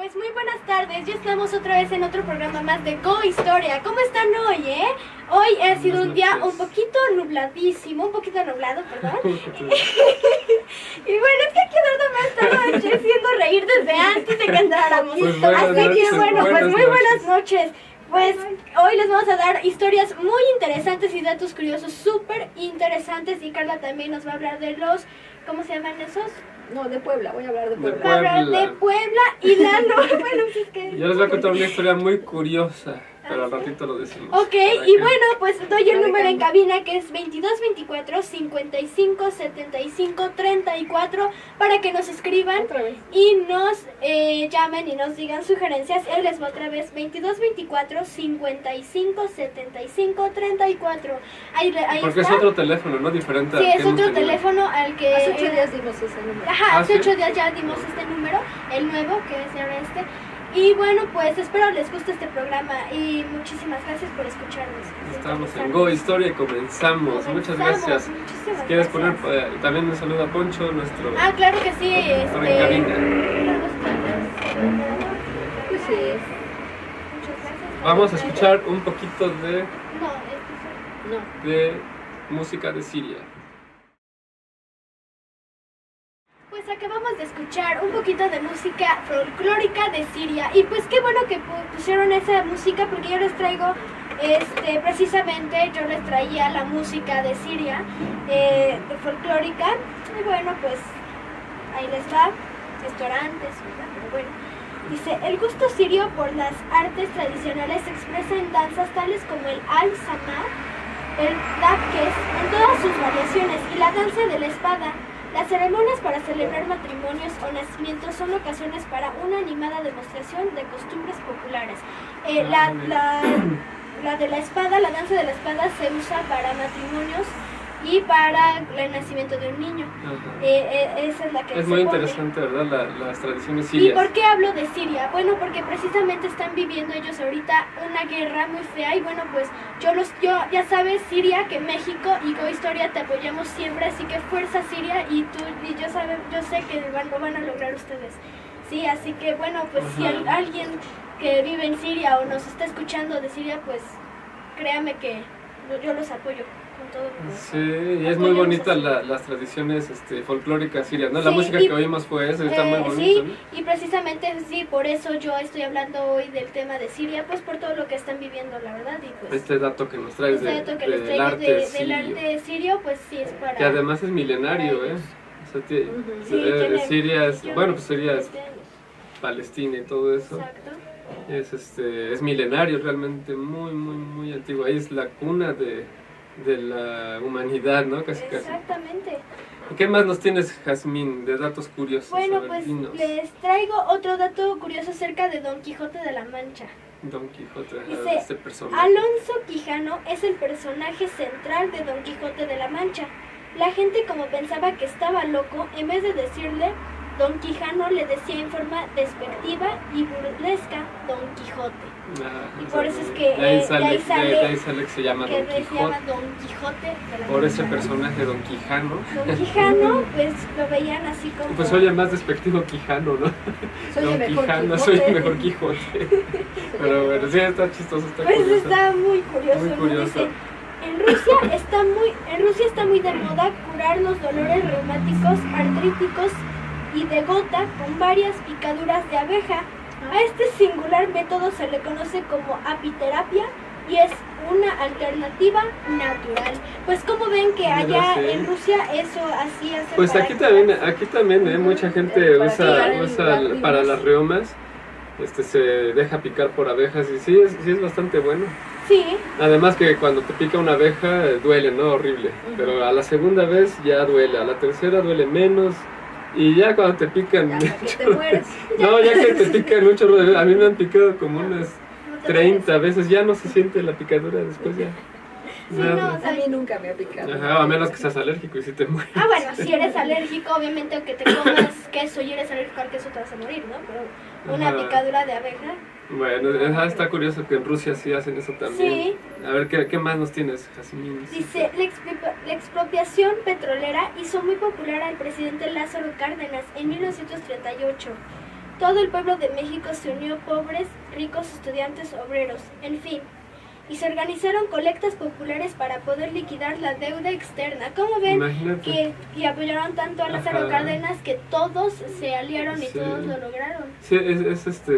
Pues muy buenas tardes, ya estamos otra vez en otro programa más de Go Historia. ¿Cómo están hoy, Hoy ha sido un día un poquito nubladísimo, un poquito nublado, perdón. Y bueno, es que aquí Eduardo me ha estado haciendo reír desde antes de que entráramos. Pues así que bueno, pues muy buenas noches. Pues hoy les vamos a dar historias muy interesantes y datos curiosos súper interesantes. Y Carla también nos va a hablar de los, ¿cómo se llaman esos? No, de Puebla, voy a hablar de Puebla. Va a hablar de Puebla y Lalo. Bueno, pues es que... Yo les voy a contar una historia muy curiosa, pero al ratito lo decimos. Ok, y bueno, pues doy el número en cabina que es 2224-5575-34 para que nos escriban y nos llamen y nos digan sugerencias. Él les va otra vez, 2224-5575-34. Ahí porque está. es otro teléfono, ¿no? Diferente. Sí, es otro teléfono al que... Hace 8 días dimos ese número. Ajá, hace ¿sí? 8 días ya dimos este número, el nuevo, que es ahora este. Y bueno, pues espero les guste este programa y muchísimas gracias por escucharnos. Estamos en Go Historia y comenzamos. Muchas gracias. Muchísimas ¿Quieres gracias. poner también un saludo a Poncho, nuestro Claro que sí, conductor en cabina? Pues sí. Muchas gracias. Vamos a escuchar un poquito No, No. de música de Siria. pues acabamos de escuchar un poquito de música folclórica de Siria. Y pues qué bueno que pusieron esa música, porque yo les traigo, precisamente yo les traía la música de Siria, de folclórica. Y bueno, pues ahí les va, restaurantes, ¿verdad? Pero bueno. Dice, el gusto sirio por las artes tradicionales se expresa en danzas tales como el al-samar, el dabkes, en todas sus variaciones, y la danza de la espada. Las ceremonias para celebrar matrimonios o nacimientos son ocasiones para una animada demostración de costumbres populares. La de la espada, la danza de la espada se usa para matrimonios y para el nacimiento de un niño. Esa es la que es se muy pone. interesante, ¿verdad? Las tradiciones ¿Y sirias. por qué hablo de Siria? Bueno, porque precisamente están viviendo ellos ahorita una guerra muy fea y bueno, pues yo ya sabes, Siria, que México y Go Historia te apoyamos siempre, así que fuerza Siria y tú y yo sé que lo van a lograr ustedes. Sí, así que bueno, pues si alguien que vive en Siria o nos está escuchando de Siria, pues créame que yo los apoyo. Sí, y es muy bonita las tradiciones folclóricas sirias, ¿no? La Sí, música que oímos fue esa, está muy bonita, sí, ¿no? y precisamente sí, por eso yo estoy hablando hoy del tema de Siria, pues por todo lo que están viviendo, la verdad, y pues... Este dato que nos traes Este dato que les del traigo arte del sirio, arte sirio, pues sí es para... que además es milenario, para ¿eh? ellos. O sea, Sí, tiene Siria es, bueno, pues Siria es 20 años. Palestina y todo eso. Exacto. Es milenario, realmente muy, muy, muy antiguo. Ahí es la cuna de la humanidad, ¿no? Casi. Exactamente. ¿Y qué más nos tienes, Jazmín, de datos curiosos? Bueno, A ver, pues dinos. les traigo otro dato curioso acerca de Don Quijote de la Mancha. Don Quijote, Dice, este personaje. Alonso Quijano es el personaje central de Don Quijote de la Mancha. La gente, como pensaba que estaba loco, en vez de decirle Don Quijano, le decía en forma despectiva y burlesca Don Quijote. Y por eso es que de ahí sale que se llama que Don se llama Quijote. Don Quijote de la Por ese Mancha. personaje, Don Quijano. Don Quijano, pues lo veían así como... Pues oye más despectivo Quijano, ¿no? Soy Don el mejor Quijano, Quijote. soy el mejor Quijote. Pero bueno, sí, está chistoso, está Pues curioso. está muy curioso, Muy ¿no? curioso. Dice, en Rusia está muy de moda curar los dolores reumáticos, artríticos y de gota con varias picaduras de abeja. A este singular método se le conoce como apiterapia y es una alternativa natural. Pues como ven que allá Sí. en Rusia eso así hace. Pues para aquí que- también, mucha gente Para curar usa las para reumas. las reumas, se deja picar por abejas y sí es bastante bueno. Sí, Además que cuando te pica una abeja duele, ¿no? Horrible. Pero a la segunda vez ya duele, a la tercera duele menos y ya cuando te pican... Hasta que te mueres. No, ya que te pican un chorro de veces, a mí me han picado como unas no te 30 veces, ya no se siente la picadura después ya. Sí, Nada. no, A mí nunca me ha picado. Ajá, a menos que seas alérgico y si te mueres. Ah, bueno, si eres alérgico, obviamente aunque te comas queso y eres alérgico al queso te vas a morir, ¿no? Pero una Ajá. picadura de abeja. Bueno, está curioso que en Rusia sí hacen eso también. Sí. A ver, ¿qué más nos tienes, Jazmín? Dice, la expropiación petrolera hizo muy popular al presidente Lázaro Cárdenas en 1938. Todo el pueblo de México se unió, pobres, ricos, estudiantes, obreros, en fin. Y se organizaron colectas populares para poder liquidar la deuda externa. ¿Cómo ven? Imagínate. Y apoyaron tanto a Lázaro Ajá. Cárdenas que todos se aliaron y Sí. todos lo lograron. Sí,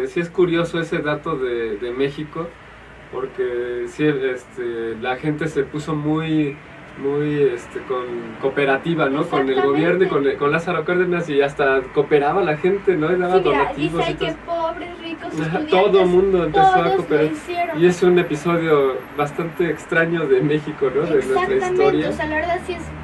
sí es curioso ese dato de México, porque sí, la gente se puso muy cooperativa, ¿no? Con el gobierno y con Lázaro Cárdenas, y hasta cooperaba la gente, ¿no? Y daba Sí, mira, donativos dice y ahí que todo. pobres, ricos, Ajá, estudiantes, todo el mundo empezó a todos cooperar. lo hicieron. Y es un episodio bastante extraño de México, ¿no? De nuestra Exactamente, historia. o sea, la verdad sí es bastante...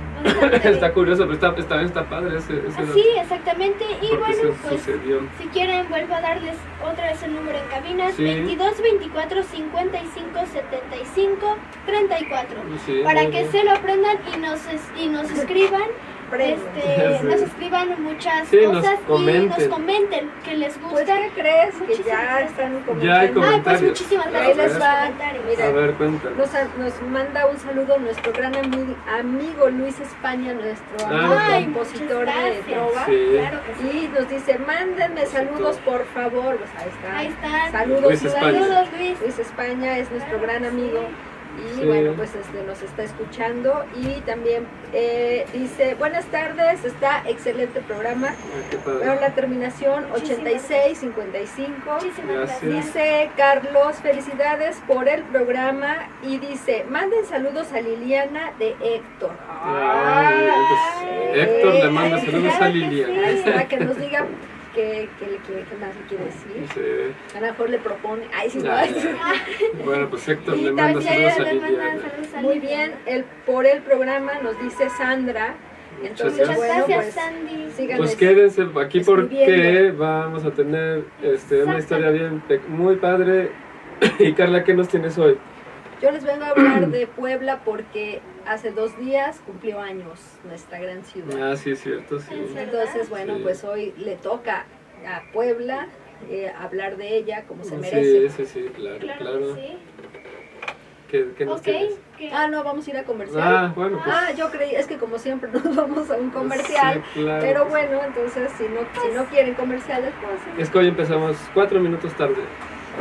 Está curioso, pero también está padre ese Así, exactamente, y porque bueno, se pues... sucedió. Si quieren, vuelvo a darles otra vez el número en cabina, Sí. 22 24 55 75 34. Sí, Para muy que bien. se lo aprendan y nos escriban, Premio. Sí. nos escriban muchas Sí, nos cosas y comenten. nos comenten que les Pues, gusta. ¿qué crees? Que Muchísimas ya gracias. están Ya hay comentando. Ay, pues comentarios. muchísimas Ahí gracias por les sus va. comentarios. Mira. A ver, cuéntanos. Nos manda un saludo nuestro gran amigo Luis España, nuestro amigo Ay, compositor muchas de gracias. trova. Sí. Claro que sí. Y nos dice, mándenme saludos por favor. Pues ahí está. Ahí están. Saludos, Luis España. Saludos, Luis. Luis España es nuestro gran amigo. Y Sí. bueno, pues nos está escuchando. Y también dice, buenas tardes, está excelente programa. Ay, qué padre. Veo la terminación Muchísimas 8655. Muchísimas Gracias. gracias. Dice Carlos, felicidades por el programa. Y dice, manden saludos a Liliana de Héctor. Ay, pues, Héctor le manda Ay, saludos claro a que Lilian. sí. Ahí está, que nos diga qué más le quiere decir. Sí. A lo mejor le propone. Ay, sí, no. Ay, bueno, pues Héctor Y le manda también saludos a le mandan Liliana. saludos a Muy Liliana. bien, por el programa nos dice Sandra. Entonces, Muchas bueno, gracias, pues Sandy. síganme. Pues quédense aquí porque escribiendo. vamos a tener una historia muy padre. Y Carla, ¿qué nos tienes hoy? Yo les vengo a hablar de Puebla porque hace 2 días cumplió años nuestra gran ciudad. Ah, sí, es cierto, sí. ¿En serio? Entonces, bueno, Sí. pues hoy le toca a Puebla hablar de ella como se merece. Sí, claro. Claro que sí. ¿Qué nos Ok. tienes? ¿qué? Ah, no, vamos a ir a comercial. Ah, bueno, pues. Ah, yo creí, es que como siempre nos vamos a un comercial. Sí, claro. Pero bueno, entonces si no quieren comerciales, pues Es que hoy empezamos 4 minutos tarde.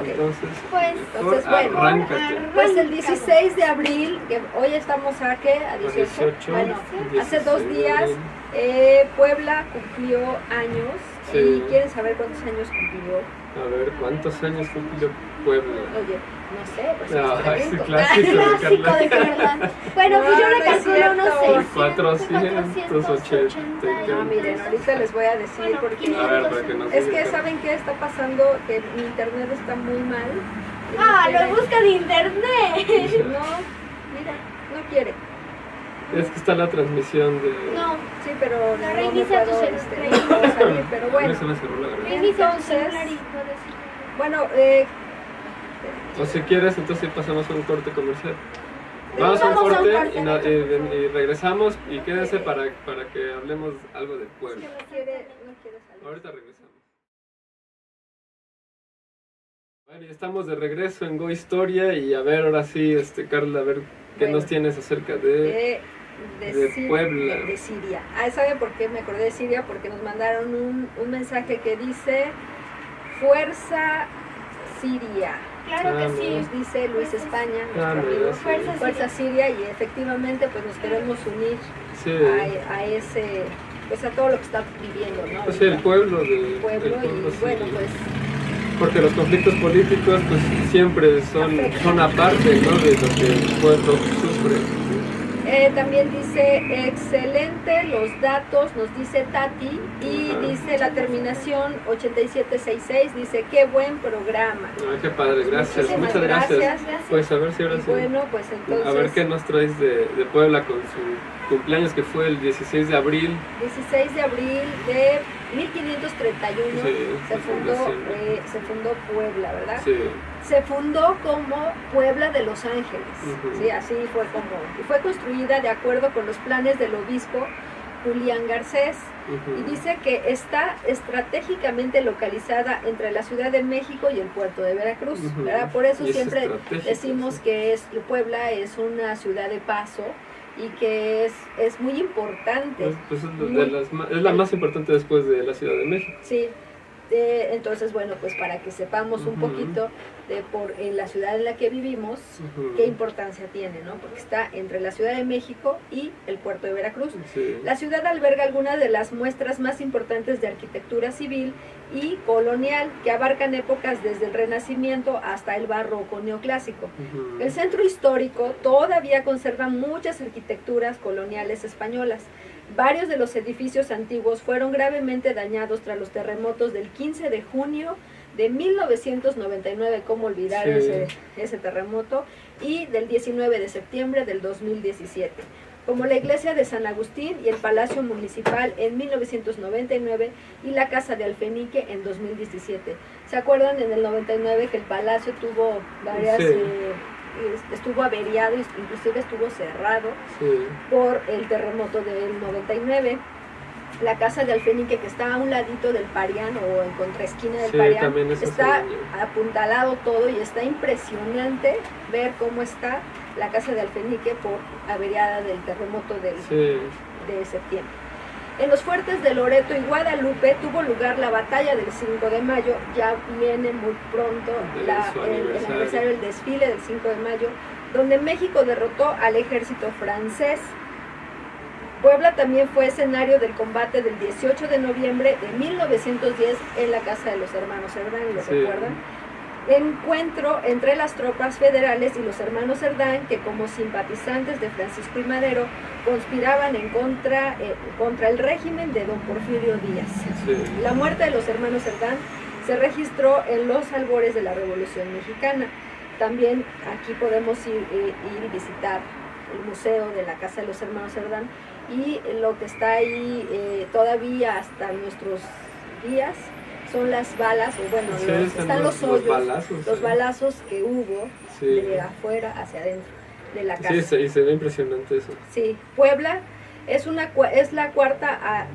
Ok. Entonces, Pues, mejor bueno, arráncate. pues el 16 de abril, que hoy estamos a ¿qué? A 18. Bueno, hace 2 días Puebla cumplió años. Sí. ¿Y quieren saber cuántos años cumplió? A ver, ¿cuántos años cumplió Puebla? Oye, no sé, pues les Ah, ese pregunto. clásico de clásico Carla. de Carla. Bueno, pues yo No, le no es calculo unos cierto. 600, 480. No, miren, ahorita les voy a decir Bueno, porque... 500. A ver, para que nos Es diga que Carla. ¿saben qué está pasando? Que mi internet está muy mal. Ah, No lo busca de internet. quiere. No, mira, no quiere. Es que está la transmisión de. No, Sí, pero La no me reinicia tu puedo, celular. no puedo salir, pero A mí bueno. se me cerró la garganta. reinicia tu Entonces- celular y puedes... Bueno, O si quieres, entonces pasamos a un corte comercial. Vamos Vamos a un a un corte corte. y regresamos. Y quédense para que hablemos algo de Puebla. no quiere salir. Ahorita regresamos. Bueno, y estamos de regreso en Go Historia. Y a ver, ahora sí, Carla, a ver qué Bueno. nos tienes acerca de. de Puebla. De Siria. Ah, ¿saben por qué me acordé de Siria? Porque nos mandaron un mensaje que dice Fuerza Siria. Claro que Ah, sí. Nos dice Luis España, Ah, nuestro mira, amigo. sí. Fuerza Fuerza Siria, y efectivamente pues nos queremos unir Sí, a ese, pues a todo lo que está viviendo, ¿no? pues sí, el pueblo de. El pueblo, el y sí. bueno, pues Porque los conflictos políticos pues siempre son aparte, ¿no? De lo que el pueblo sufre. también dice excelente los datos, nos dice Tati, y Ajá. dice la terminación 8766, dice qué buen programa. Ay, qué padre, gracias, Muchísimas muchas gracias. gracias. Pues a ver si ahora Y sí. bueno, pues entonces A ver qué nos traes de Puebla con su cumpleaños que fue el 16 de abril. 16 de abril de 1531 Sí, se fundó, fundación. se fundó Puebla, ¿verdad? Sí, Se fundó como Puebla de Los Ángeles, Ujú. sí, así fue como, y fue construida de acuerdo con los planes del obispo Julián Garcés, ujú. y dice que está estratégicamente localizada entre la Ciudad de México y el puerto de Veracruz, Ujú. ¿verdad? Por eso Y es siempre estratégico, decimos sí. que Puebla es una ciudad de paso y que es muy importante. Pues es la más importante después de la Ciudad de México. Sí, Entonces, bueno, pues para que sepamos un poquito de la ciudad en la que vivimos, qué importancia tiene, ¿no? Porque está entre la Ciudad de México y el puerto de Veracruz. Sí. La ciudad alberga algunas de las muestras más importantes de arquitectura civil y colonial, que abarcan épocas desde el Renacimiento hasta el barroco neoclásico. El centro histórico todavía conserva muchas arquitecturas coloniales españolas. Varios de los edificios antiguos fueron gravemente dañados tras los terremotos del 15 de junio de 1999, cómo olvidar ese terremoto, y del 19 de septiembre del 2017, como la iglesia de San Agustín y el Palacio Municipal en 1999 y la Casa de Alfenique en 2017. ¿Se acuerdan en el 99 que el palacio tuvo varias... estuvo averiado, inclusive estuvo cerrado por el terremoto del 99. La Casa de Alfenique, que está a un ladito del Parián o en contraesquina del Parián, está apuntalado todo y está impresionante ver cómo está la Casa de Alfenique por averiada del terremoto de septiembre. En los fuertes de Loreto y Guadalupe tuvo lugar la batalla del 5 de mayo, ya viene muy pronto el aniversario del desfile del 5 de mayo, donde México derrotó al ejército francés. Puebla también fue escenario del combate del 18 de noviembre de 1910 en la casa de los hermanos Cerdán, ¿lo recuerdan? Encuentro entre las tropas federales y los hermanos Cerdán, que como simpatizantes de Francisco I. Madero conspiraban en contra el régimen de don Porfirio Díaz. La muerte de los hermanos Cerdán se registró en los albores de la Revolución Mexicana. También aquí podemos ir y visitar el museo de la casa de los hermanos Cerdán, y lo que está ahí todavía hasta nuestros días son las balas, o bueno, están los hoyos, los balazos que hubo de afuera hacia adentro de la casa. Sí, y se ve impresionante eso. Sí, Puebla es la cuarta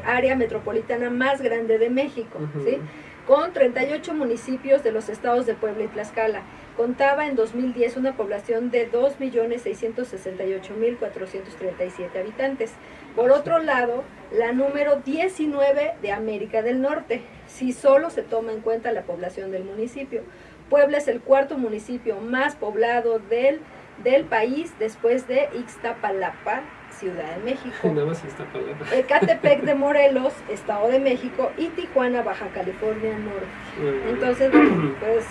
área metropolitana más grande de México, ¿sí? Con 38 municipios de los estados de Puebla y Tlaxcala. Contaba en 2010 una población de 2.668.437 habitantes. Por otro lado, la número 19 de América del Norte, si solo se toma en cuenta la población del municipio. Puebla es el cuarto municipio más poblado del país, después de Ixtapalapa, Ciudad de México, nada más Ixtapalapa, Ecatepec de Morelos, Estado de México, y Tijuana, Baja California Norte. Entonces, bueno, pues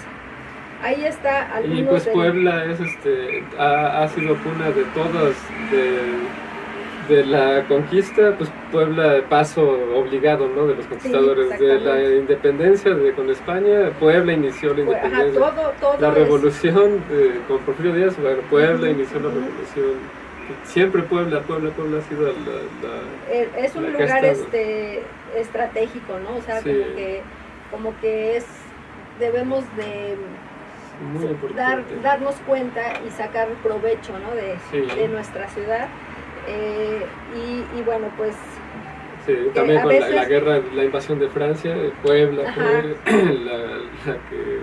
ahí está algunos. Y pues Puebla es ha sido cuna de todas, de la conquista, pues Puebla, paso obligado, ¿no?, de los conquistadores, de la independencia con España. Puebla inició la independencia, todo la revolución con Porfirio Díaz. Bueno, Puebla inició la revolución. Siempre Puebla ha sido es un lugar estratégico, ¿no? O sea, como que debemos de darnos cuenta y sacar provecho, ¿no?, de nuestra ciudad. Y bueno, pues también con la guerra, la invasión de Francia, Puebla fue la que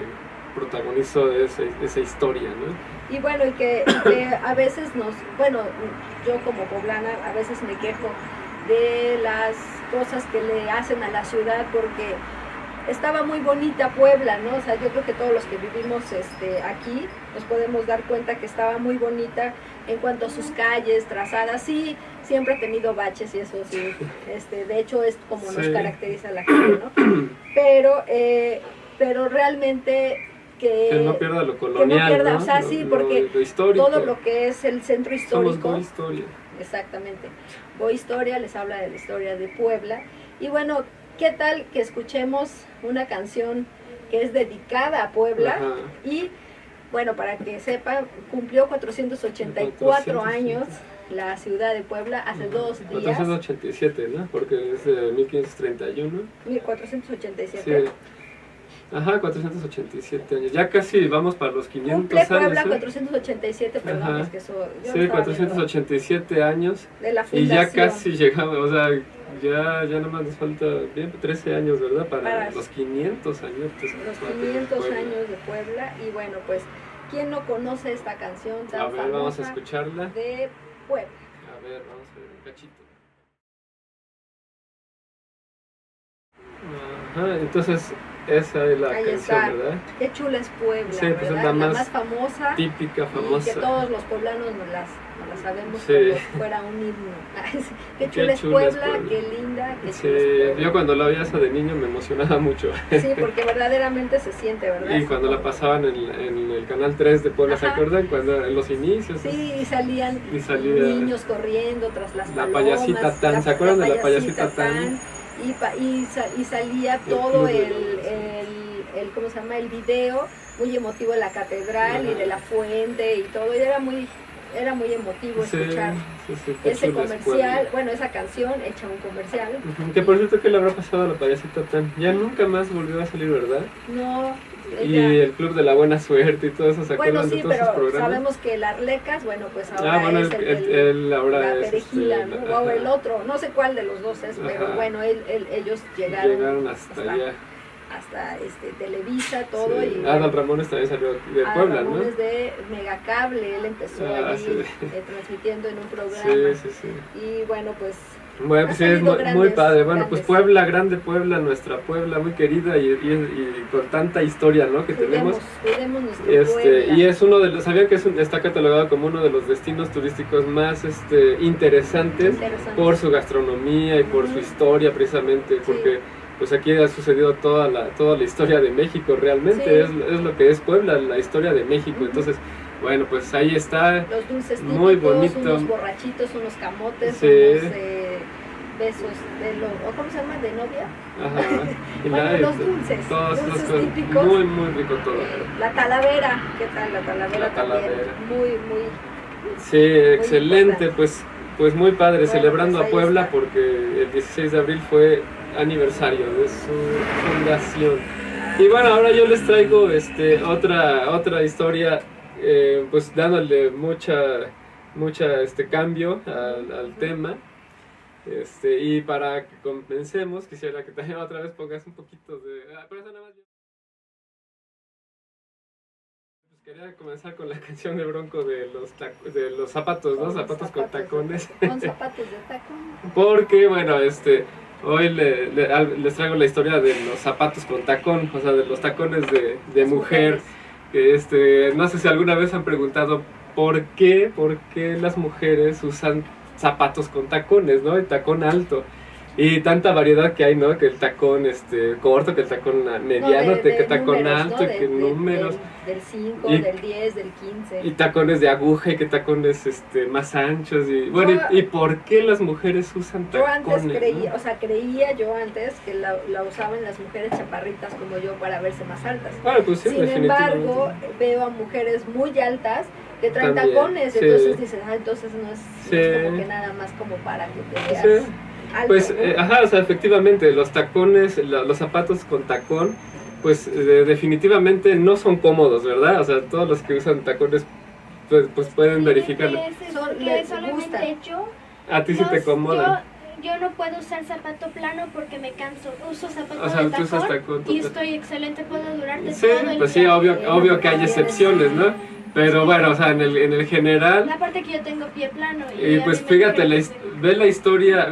protagonizó esa historia, ¿no? Y bueno, y que a veces yo como poblana a veces me quejo de las cosas que le hacen a la ciudad, porque estaba muy bonita Puebla, ¿no? O sea, yo creo que todos los que vivimos aquí nos podemos dar cuenta que estaba muy bonita en cuanto a sus calles, trazadas. Sí, siempre ha tenido baches y eso sí, de hecho es como nos caracteriza la gente, ¿no? Pero realmente que no pierda lo colonial, ¿no? O sea, sí, porque todo lo que es el centro histórico. Somos Go Historia. Exactamente. Go Historia les habla de la historia de Puebla. Y bueno, ¿qué tal que escuchemos una canción que es dedicada a Puebla? Y bueno, para que sepan, cumplió 484 años la ciudad de Puebla hace 2 días. 487, ¿no? Porque es de 1531. 1487. Sí. 487 años. Ya casi vamos para los 500 Cumple años. Puebla 487, perdón, es que eso... Sí, 487 años. De la fundación. Y ya casi llegamos, o sea, ya nada más nos falta 13 años, ¿verdad? Para los 500 años. Los 500 años de Puebla. Y bueno, pues, ¿quién no conoce esta canción tan famosa? A ver, vamos a escucharla. De Puebla. A ver, vamos a ver un cachito. Ajá, entonces esa es la Ahí canción, está. ¿verdad? Qué chula es Puebla, Sí, pues es ¿verdad? la La más más famosa. típica, Y famosa. que todos los poblanos nos las sabemos Sí. como si fuera un himno. Qué chula es Puebla, qué linda, qué Sí, chula es Puebla. yo cuando la veía esa de niño me emocionaba mucho. Sí, porque verdaderamente se siente, ¿verdad? Y cuando la pasaban en el canal 3 de Puebla, ¿se Ajá. acuerdan? Cuando en los inicios. Sí, y salían Y salía niños corriendo tras las la palomas. payasita Tan, ¿se acuerdan de la payasita Tan? Y salía El todo club de el ¿cómo se llama? El video muy emotivo de la catedral y Ajá. de la fuente y todo, y era muy emotivo Sí, escuchar sí, qué ese chula es comercial, Puebla. bueno, esa canción hecha un comercial. Ujú, que por cierto, ¿qué le habrá pasado a la payasita Tan? Ya nunca más volvió a salir, ¿verdad? No, Y ella, el Club de la Buena Suerte y todo eso, ¿se bueno, acuerdan sí, de todos esos pero programas? sabemos que el Arlecas, bueno, pues ahora Bueno, es él ahora la es perejila, ¿no? O ajá. el otro, no sé cuál de los dos es, pero Ajá. bueno, ellos llegaron hasta allá. hasta Televisa, todo, Sí. y Adal Ramones también salió de Puebla, ¿no? Ramones de Megacable, él empezó Ah, allí sí. Transmitiendo en un programa, Sí. y bueno, pues Bueno, Ha pues sí, es salido muy grandes, padre. Bueno, pues grandes. Puebla, grande Puebla, nuestra Puebla, muy querida y con tanta historia, ¿no? Que tenemos. cuidemos nuestro Puebla. Y es uno de los, ¿sabían que está catalogado como uno de los destinos turísticos más interesantes por su gastronomía y por su historia precisamente? Porque pues aquí ha sucedido toda la historia de México realmente, Sí. es lo que es Puebla, la historia de México. Entonces, bueno, pues ahí está. Los dulces típicos, muy bonito. unos borrachitos, unos camotes, Sí. unos besos ¿o cómo se llama? ¿De novia? Ajá. Y Bueno, los dulces, todas esas dulces cosas. típicos. Muy rico todo. La talavera, ¿qué tal? La talavera La talavera. también, muy Sí, excelente, importante. pues muy padre, Bueno, celebrando pues a ahí Puebla está. porque el 16 de abril fue aniversario de su fundación. Y bueno, ahora yo les traigo otra historia, pues dándole mucha cambio al tema. Y para que comencemos, quisiera que también otra vez pongas un poquito de... pero eso nada más quería comenzar con la canción de Bronco de los zapatos, ¿no? Con Zapatos con tacones. Con zapatos de tacón. Porque, bueno, hoy les traigo la historia de los zapatos con tacón, o sea, de los tacones de Las mujer. Que, no sé si alguna vez han preguntado por qué las mujeres usan zapatos con tacones, ¿no? El tacón alto. Y tanta variedad que hay, ¿no? Que el tacón corto, que el tacón mediano, que el tacón números, alto, ¿no? que números. Del 5, Y- del 10, del 15. Y tacones de aguja y que tacones más anchos. Y bueno, ¿y por qué las mujeres usan Yo tacones? antes creía, ¿no? o sea, creía yo antes que la usaban las mujeres chaparritas como yo para verse más altas. Bueno, pues sí, Sin definitivamente. embargo, veo a mujeres muy altas que traen También, tacones, sí. entonces dices, entonces no es Sí. como que nada más como para que te veas Sí. alto, Pues, ¿no? o sea, efectivamente, los tacones, los zapatos con tacón, pues definitivamente no son cómodos, ¿verdad? O sea, todos los que usan tacones, pues pueden verificar. Son- Que les solamente gusta. yo, A ti sí te acomodan. yo no puedo usar zapato plano porque me canso. Uso zapato O sea, de tú usas tacón tacón, y tú- estoy excelente, puedo durarte Sí, todo el pues sí, día. obvio que hay excepciones, ¿no? Pero bueno, o sea, en el general. Aparte que yo tengo pie plano. Y a pues mí me fíjate, dijeron que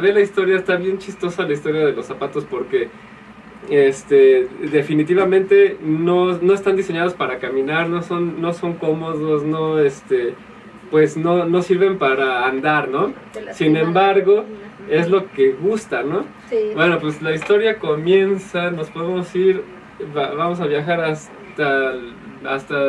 ve la historia, está bien chistosa la historia de los zapatos porque definitivamente no están diseñados para caminar, no son cómodos, pues no sirven para andar, ¿no? Te las Sin queman. embargo, Ujú. es lo que gusta, ¿no? Sí. Bueno, pues la historia comienza, nos podemos ir, vamos a viajar hasta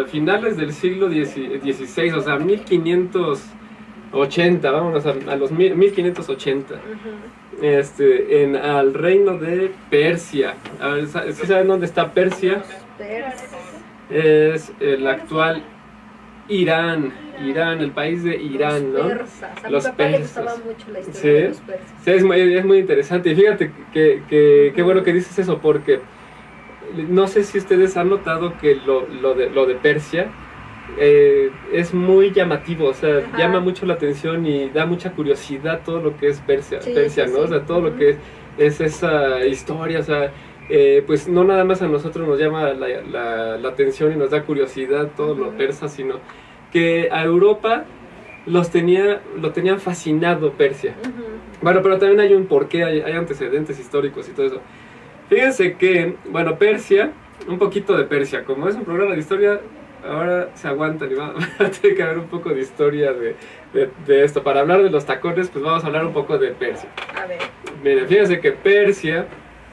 finales del siglo XVI, o sea, 1580, vámonos a los 1580, Ujú. al reino de Persia. A ver, ¿sí saben dónde está Persia? Pers- Es el actual Irán, el país de Irán, los ¿no? persas. A Los mi papá le persas. gustaba mucho la historia Sí. de los persas. Sí, es muy interesante. Y fíjate que qué bueno que dices eso, porque no sé si ustedes han notado que lo de Persia es muy llamativo, o sea, Ajá. llama mucho la atención y da mucha curiosidad todo lo que es Persia, Sí, Persia, sí, ¿no? sí. O sea, todo lo Ujú. que es esa historia, o sea, pues no nada más a nosotros nos llama la atención y nos da curiosidad todo lo Ujú. persa, sino que a Europa lo tenían fascinado Persia. Ujú. Bueno, pero también hay un porqué, hay antecedentes históricos y todo eso. Fíjense que, bueno, Persia, un poquito de Persia, como es un programa de historia, ahora se aguantan y va a tener que haber un poco de historia de esto. Para hablar de los tacones, pues vamos a hablar un poco de Persia. A ver. Miren, fíjense que Persia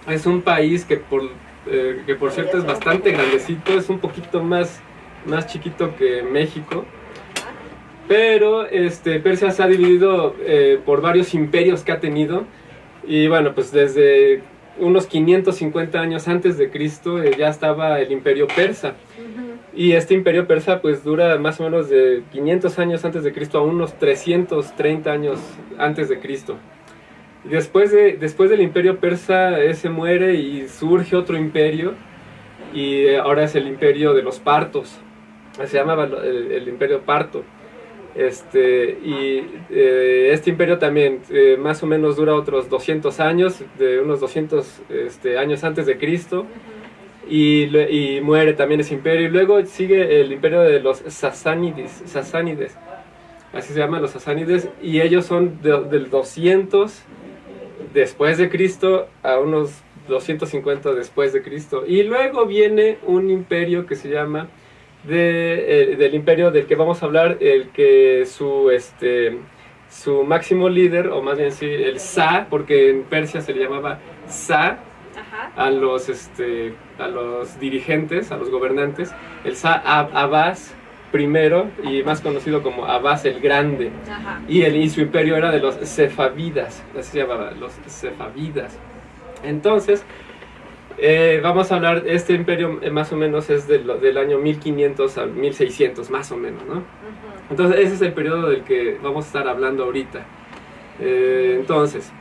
es un país que por cierto es bastante grandecito, es un poquito más chiquito que México. Pero Persia se ha dividido por varios imperios que ha tenido. Y bueno, pues desde unos 550 años antes de Cristo ya estaba el imperio persa. Y este imperio persa pues dura más o menos de 500 años antes de Cristo a unos 330 años antes de Cristo. Y después del imperio persa se muere y surge otro imperio. Y ahora es el imperio de los partos. Se llamaba el imperio parto. Este imperio también más o menos dura otros 200 años, de unos 200 años antes de Cristo, y muere también ese imperio. Y luego sigue el imperio de los sasánides, así se llaman los sasánides, y ellos son del 200 después de Cristo a unos 250 después de Cristo. Y luego viene un imperio que se llama del imperio del que vamos a hablar, el que su máximo líder, o más bien sí, el Shah, porque en Persia se le llamaba Shah a los dirigentes, a los gobernantes, el Shah Abbas primero, y más conocido como Abbas el Grande. Y su imperio era de los Sefavidas, así se llamaba, los Sefavidas. Entonces vamos a hablar, este imperio más o menos es del año 1500 al 1600, más o menos, ¿no? Entonces ese es el periodo del que vamos a estar hablando ahorita. Entonces,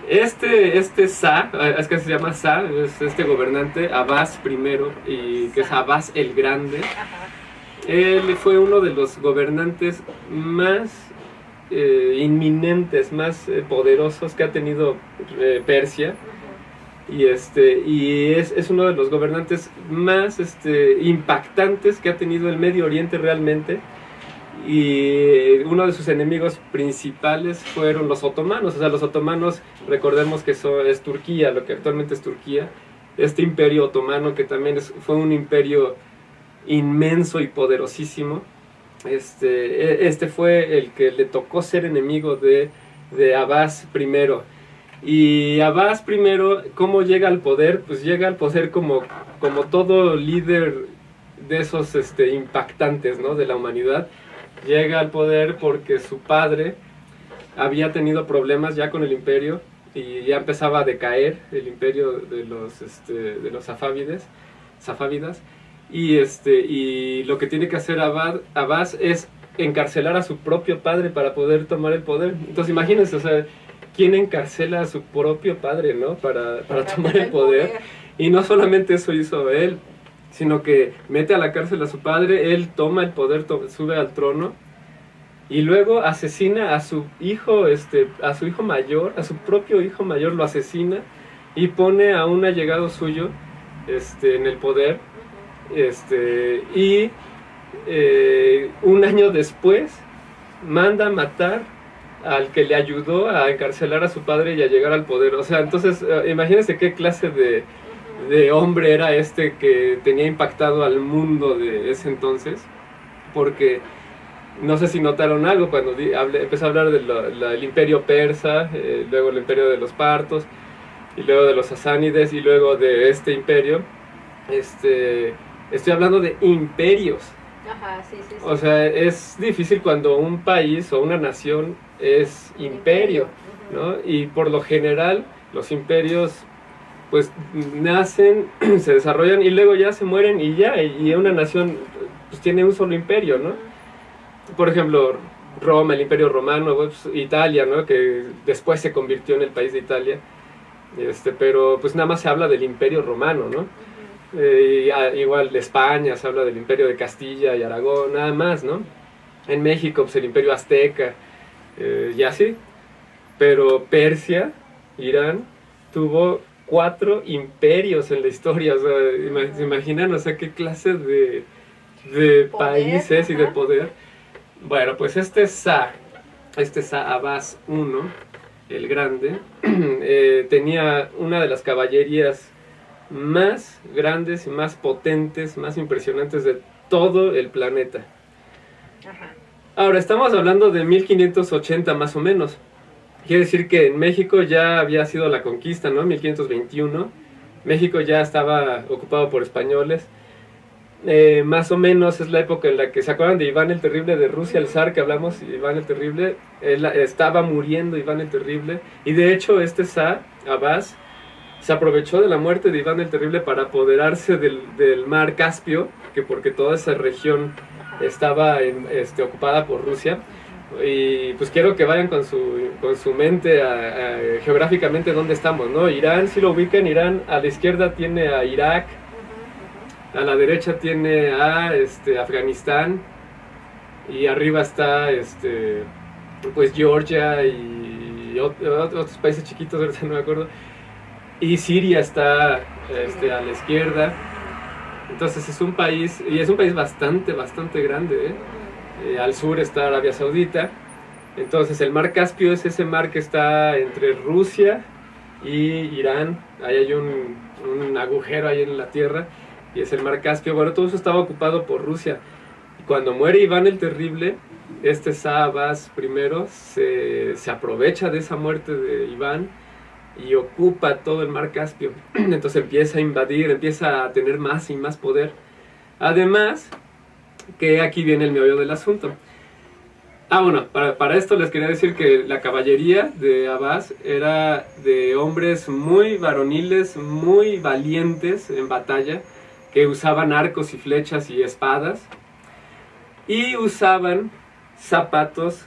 este Shah, es que se llama Shah, es este gobernante, Abbas primero, y que es Abbas el Grande. Él fue uno de los gobernantes más inminentes, más poderosos que ha tenido Persia. Y es uno de los gobernantes más impactantes que ha tenido el Medio Oriente realmente. Y uno de sus enemigos principales fueron los otomanos. O sea, los otomanos, recordemos que es Turquía, lo que actualmente es Turquía. Este imperio otomano, que también fue un imperio inmenso y poderosísimo. Este fue el que le tocó ser enemigo de Abbas I. Y Abbas I, ¿cómo llega al poder? Pues llega al poder como todo líder de esos impactantes, ¿no?, de la humanidad. Llega al poder porque su padre había tenido problemas ya con el imperio y ya empezaba a decaer el imperio de los safávidas. Y lo que tiene que hacer Abbas es encarcelar a su propio padre para poder tomar el poder. Entonces imagínense, o sea, ¿quién encarcela a su propio padre, ¿no?, para tomar el poder? Y no solamente eso hizo él, sino que mete a la cárcel a su padre, él toma el poder, sube al trono, y luego asesina a su hijo, a su hijo mayor, a su propio hijo mayor lo asesina, y pone a un allegado suyo en el poder, y un año después manda a matar al que le ayudó a encarcelar a su padre y a llegar al poder. O sea, entonces imagínense qué clase de hombre era que tenía impactado al mundo de ese entonces, porque no sé si notaron algo cuando empecé a hablar del imperio persa, luego el imperio de los partos, y luego de los sasánides, y luego de este imperio. Estoy hablando de imperios. Sí. O sea, es difícil cuando un país o una nación es imperio, ¿no? Y por lo general los imperios pues nacen, se desarrollan y luego ya se mueren y una nación pues tiene un solo imperio, ¿no? Por ejemplo, Roma, el imperio romano, pues, Italia, ¿no?, que después se convirtió en el país de Italia, pero pues nada más se habla del imperio romano, ¿no? Igual de España se habla del imperio de Castilla y Aragón, nada más, ¿no? En México pues el imperio azteca, y así. Pero Persia, Irán, tuvo 4 imperios en la historia. O sea, ¿se imaginan? O sea, qué clase de países y de poder. Bueno, pues este Shah Abbas I, el Grande, tenía una de las caballerías más grandes y más potentes, más impresionantes de todo el planeta. Ajá. Ahora, estamos hablando de 1580 más o menos. Quiere decir que en México ya había sido la conquista, ¿no? 1521. México ya estaba ocupado por españoles. Más o menos es la época en la que, ¿se acuerdan de Iván el Terrible de Rusia, el zar que hablamos? Iván el Terrible, estaba muriendo Iván el Terrible, y de hecho este zar, Abbas, se aprovechó de la muerte de Iván el Terrible para apoderarse del mar Caspio, porque toda esa región estaba ocupada por Rusia. Y pues quiero que vayan con su mente geográficamente dónde estamos, ¿no? Irán, si lo ubican, Irán a la izquierda tiene a Irak, a la derecha tiene a Afganistán, y arriba está pues Georgia y otros países chiquitos, ahorita no me acuerdo, y Siria está a la izquierda. Entonces es un país, y es un país bastante grande, al sur está Arabia Saudita. Entonces el mar Caspio es ese mar que está entre Rusia y Irán. Ahí hay un agujero ahí en la tierra, y es el mar Caspio. Bueno, todo eso estaba ocupado por Rusia. Y cuando muere Iván el Terrible, Shah Abbas I se aprovecha de esa muerte de Iván y ocupa todo el mar Caspio. Entonces empieza a invadir, empieza a tener más y más poder. Además, que aquí viene el meollo del asunto. Bueno, para esto les quería decir que la caballería de Abbas era de hombres muy varoniles, muy valientes en batalla, que usaban arcos y flechas y espadas, y usaban zapatos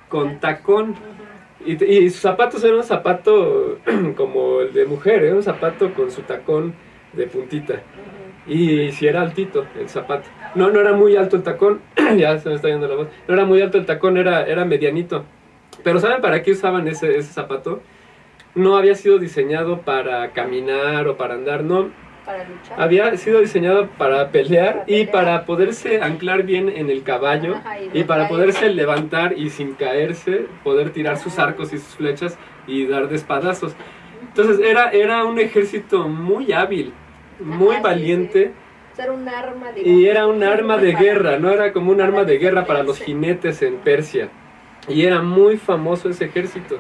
con tacón. Y sus zapatos eran un zapato como el de mujer, un zapato con su tacón de puntita. Y si era altito el zapato. No era muy alto el tacón, ya se me está yendo la voz. No era muy alto el tacón, era medianito. Pero ¿saben para qué usaban ese zapato? No había sido diseñado para caminar o para andar, no. Para luchar. Había sido diseñado para pelear y para poderse anclar bien en el caballo. Ajá, y para poderse levantar y sin caerse, poder tirar sus arcos y sus flechas y dar de espadazos. Entonces era un ejército muy hábil, muy valiente. Sí. Era un arma, y era un arma de guerra, ¿no? Era como un arma de guerra para los jinetes en Persia. Y era muy famoso ese ejército.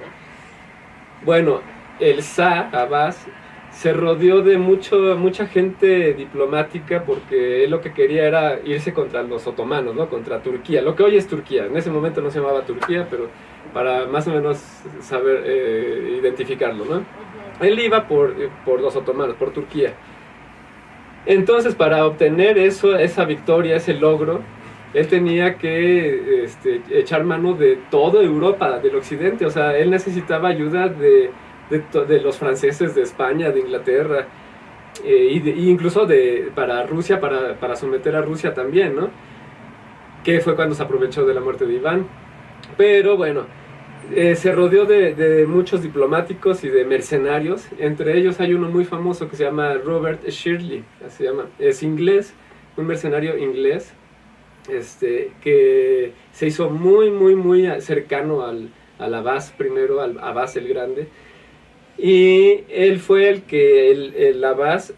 Bueno, el Shah Abbas se rodeó de mucha gente diplomática, porque él lo que quería era irse contra los otomanos, ¿no? Contra Turquía, lo que hoy es Turquía. En ese momento no se llamaba Turquía, pero para más o menos saber identificarlo, ¿no? Él iba por los otomanos, por Turquía. Entonces, para obtener esa victoria, ese logro, él tenía que echar mano de toda Europa, del occidente. O sea, él necesitaba ayuda de los franceses, de España, de Inglaterra, incluso para Rusia, para someter a Rusia también, ¿no? Que fue cuando se aprovechó de la muerte de Iván. Pero bueno, se rodeó de muchos diplomáticos y de mercenarios. Entre ellos hay uno muy famoso que se llama Robert Shirley, así se llama. Es inglés, un mercenario inglés, que se hizo muy cercano al Abbas primero, al Abbas el Grande. Y él fue el que el Abbas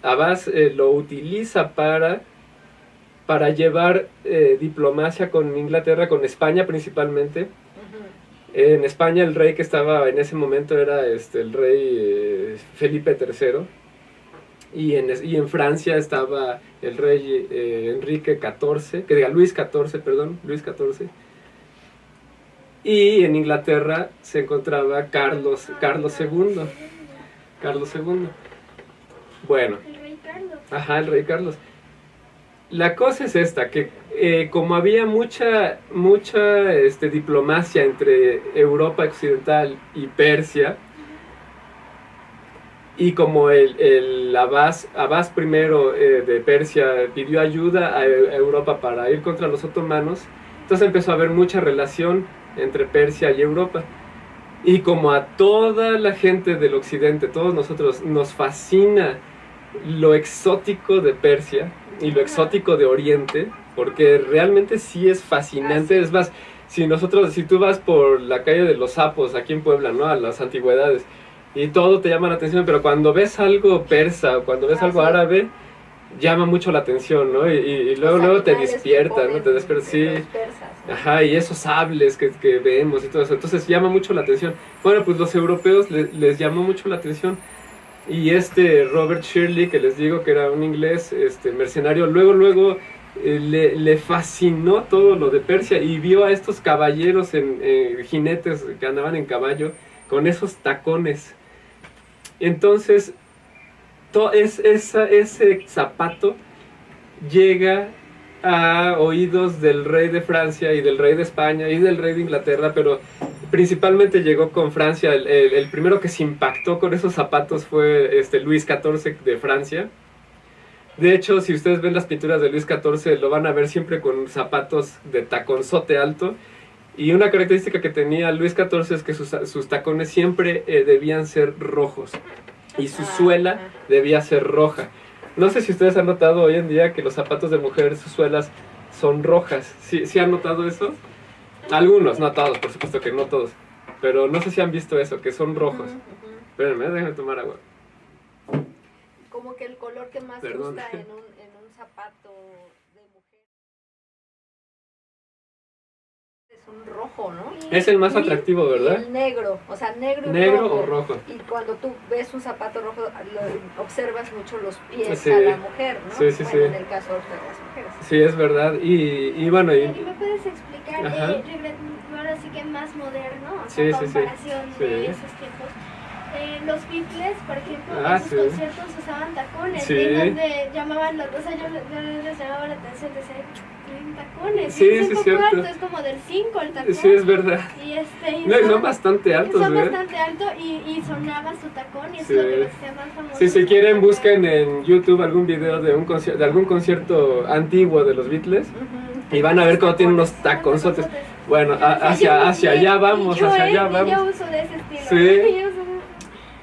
lo utiliza para llevar diplomacia con Inglaterra, con España principalmente. En España el rey que estaba en ese momento era el rey Felipe III, y en Francia estaba el rey Luis XIV, y en Inglaterra se encontraba Carlos II. Bueno, El rey Carlos. ajá, el rey Carlos. La cosa es esta, que como había mucha diplomacia entre Europa occidental y Persia, y como el Abbas I de Persia pidió ayuda a Europa para ir contra los otomanos, entonces empezó a haber mucha relación entre Persia y Europa. Y como a toda la gente del occidente, todos nosotros, nos fascina lo exótico de Persia y lo exótico de Oriente, porque realmente sí es fascinante. Es más, si tú vas por la calle de los Sapos aquí en Puebla, ¿no? A las antigüedades, y todo te llama la atención, pero cuando ves algo persa o cuando ves algo sí. árabe, llama mucho la atención, ¿no? Y luego te despierta, ¿no? Te despierta, sí. Persas, ¿no? Ajá, y esos sables que vemos y todo eso, entonces llama mucho la atención. Bueno, pues los europeos les llamó mucho la atención. Y Robert Shirley, que les digo que era un inglés mercenario, luego le fascinó todo lo de Persia y vio a estos caballeros jinetes que andaban en caballo con esos tacones. Entonces, ese zapato llega a oídos del rey de Francia y del rey de España y del rey de Inglaterra, pero principalmente llegó con Francia. El primero que se impactó con esos zapatos fue Luis XIV de Francia. De hecho, si ustedes ven las pinturas de Luis XIV, lo van a ver siempre con zapatos de taconzote alto. Y una característica que tenía Luis XIV es que sus tacones siempre debían ser rojos. Y su suela debía ser roja. No sé si ustedes han notado hoy en día que los zapatos de mujer, sus suelas son rojas. ¿Sí han notado eso? Algunos, no todos, por supuesto que no todos. Pero no sé si han visto eso, que son rojos. Espérenme, déjenme tomar agua. Como que el color que más Perdón. gusta en un zapato de mujer es un rojo, ¿no? Es el más atractivo, ¿verdad? Y el negro, o sea, negro y Negro rojo. o rojo. Y cuando tú ves un zapato rojo, observas mucho los pies Sí. a la mujer, ¿no? Sí, sí, bueno, sí. en el caso de las mujeres. Sí, es verdad. Y bueno, ¿Y me puedes explicar, Ajá. ahora sí que más moderno, o Sí, sea, sí, sí. comparación Sí. de esos tiempos? Los Beatles, por ejemplo, Ah, en sus sí. conciertos usaban tacones, Sí. en donde llamaban, o sea, yo les llamaba la atención, decía, tienen tacones, Sí, y es sí, un poco cierto. alto, es como del 5 el tacón. sí, es verdad. Y No, y son bastante altos, son ¿eh? bastante altos y sonaba su tacón y eso Sí. es lo que los hacía más famosos. Si se quieren, busquen en YouTube algún video de algún concierto antiguo de los Beatles y van a ver cómo tienen unos taconzotes. Bueno, hacia allá vamos, yo, hacia allá yo vamos. uso de ese estilo. Sí. Yo uso-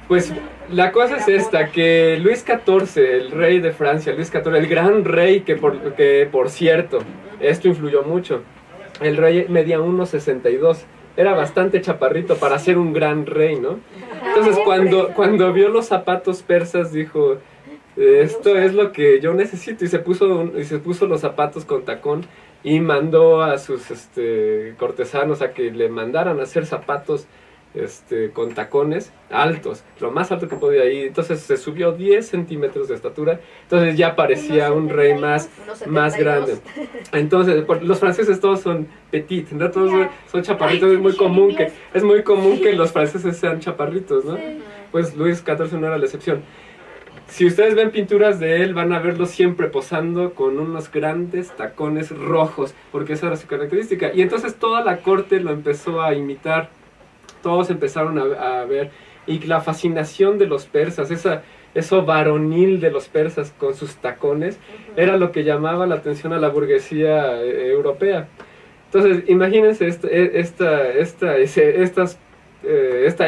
Pues la cosa es esta, que Luis XIV, el rey de Francia, Luis XIV, el gran rey que por cierto, esto influyó mucho. El rey medía 1,62, era bastante chaparrito para ser un gran rey, ¿no? Entonces cuando vio los zapatos persas dijo, esto es lo que yo necesito, y se puso los zapatos con tacón y mandó a sus cortesanos a que le mandaran a hacer zapatos con tacones altos, lo más alto que podía ir. Entonces se subió 10 centímetros de estatura, entonces ya parecía un rey más grande. Entonces los franceses todos son petit, ¿no? Todos son chaparritos. Ay, es muy común sí. que los franceses sean chaparritos, ¿no? Sí. Pues Luis XIV no era la excepción. Si ustedes ven pinturas de él, van a verlo siempre posando con unos grandes tacones rojos, porque esa era su característica. Y entonces toda la corte lo empezó a imitar. Todos empezaron a ver, y la fascinación de los persas, eso varonil de los persas con sus tacones, era lo que llamaba la atención a la burguesía europea. Entonces, imagínense esta